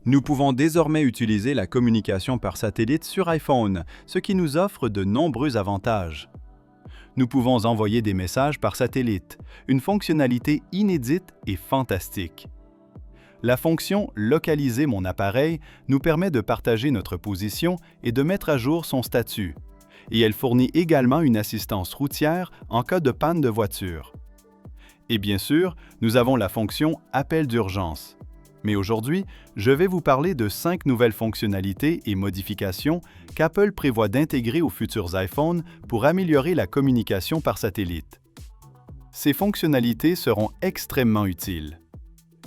Nous pouvons désormais utiliser la communication par satellite sur iPhone, ce qui nous offre de nombreux avantages. Nous pouvons envoyer des messages par satellite, une fonctionnalité inédite et fantastique. La fonction « Localiser mon appareil » nous permet de partager notre position et de mettre à jour son statut. Et elle fournit également une assistance routière en cas de panne de voiture. Et bien sûr, nous avons la fonction « Appel d'urgence ». Mais aujourd'hui, je vais vous parler de 5 nouvelles fonctionnalités et modifications qu'Apple prévoit d'intégrer aux futurs iPhones pour améliorer la communication par satellite. Ces fonctionnalités seront extrêmement utiles.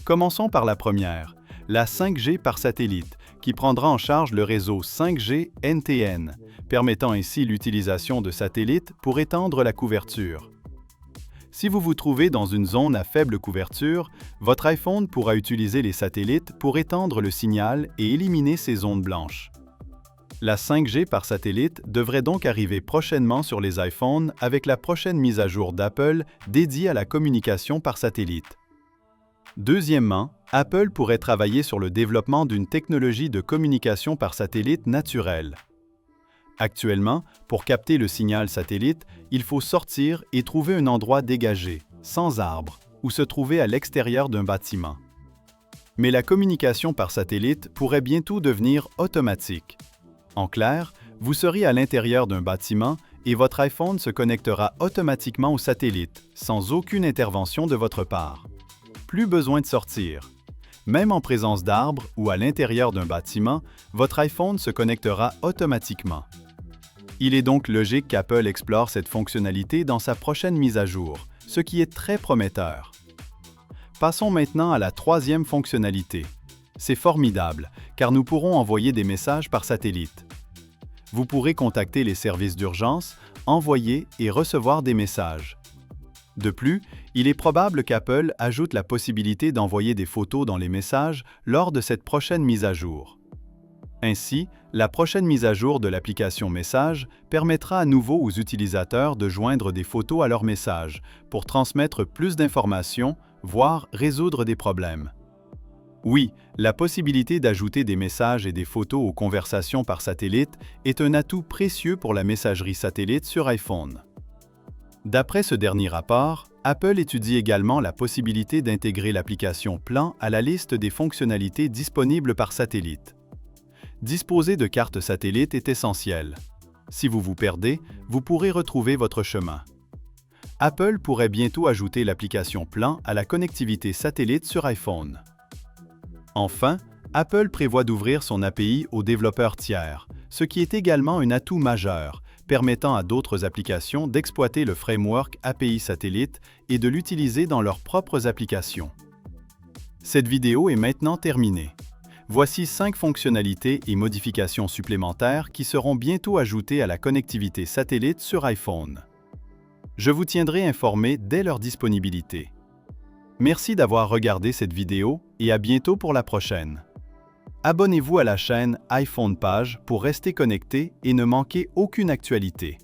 Commençons par la première, la 5G par satellite, qui prendra en charge le réseau 5G NTN, permettant ainsi l'utilisation de satellites pour étendre la couverture. Si vous vous trouvez dans une zone à faible couverture, votre iPhone pourra utiliser les satellites pour étendre le signal et éliminer ces zones blanches. La 5G par satellite devrait donc arriver prochainement sur les iPhones avec la prochaine mise à jour d'Apple dédiée à la communication par satellite. Deuxièmement, Apple pourrait travailler sur le développement d'une technologie de communication par satellite naturelle. Actuellement, pour capter le signal satellite, il faut sortir et trouver un endroit dégagé, sans arbres, ou se trouver à l'extérieur d'un bâtiment. Mais la communication par satellite pourrait bientôt devenir automatique. En clair, vous serez à l'intérieur d'un bâtiment et votre iPhone se connectera automatiquement au satellite, sans aucune intervention de votre part. Plus besoin de sortir. Même en présence d'arbres ou à l'intérieur d'un bâtiment, votre iPhone se connectera automatiquement. Il est donc logique qu'Apple explore cette fonctionnalité dans sa prochaine mise à jour, ce qui est très prometteur. Passons maintenant à la troisième fonctionnalité. C'est formidable, car nous pourrons envoyer des messages par satellite. Vous pourrez contacter les services d'urgence, envoyer et recevoir des messages. De plus, il est probable qu'Apple ajoute la possibilité d'envoyer des photos dans les messages lors de cette prochaine mise à jour. Ainsi, la prochaine mise à jour de l'application Messages permettra à nouveau aux utilisateurs de joindre des photos à leurs messages pour transmettre plus d'informations, voire résoudre des problèmes. Oui, la possibilité d'ajouter des messages et des photos aux conversations par satellite est un atout précieux pour la messagerie satellite sur iPhone. D'après ce dernier rapport, Apple étudie également la possibilité d'intégrer l'application Plan à la liste des fonctionnalités disponibles par satellite. Disposer de cartes satellite est essentiel. Si vous vous perdez, vous pourrez retrouver votre chemin. Apple pourrait bientôt ajouter l'application Plan à la connectivité satellite sur iPhone. Enfin, Apple prévoit d'ouvrir son API aux développeurs tiers, ce qui est également un atout majeur, permettant à d'autres applications d'exploiter le framework API satellite et de l'utiliser dans leurs propres applications. Cette vidéo est maintenant terminée. Voici 5 fonctionnalités et modifications supplémentaires qui seront bientôt ajoutées à la connectivité satellite sur iPhone. Je vous tiendrai informé dès leur disponibilité. Merci d'avoir regardé cette vidéo et à bientôt pour la prochaine. Abonnez-vous à la chaîne iPhone Page pour rester connecté et ne manquer aucune actualité.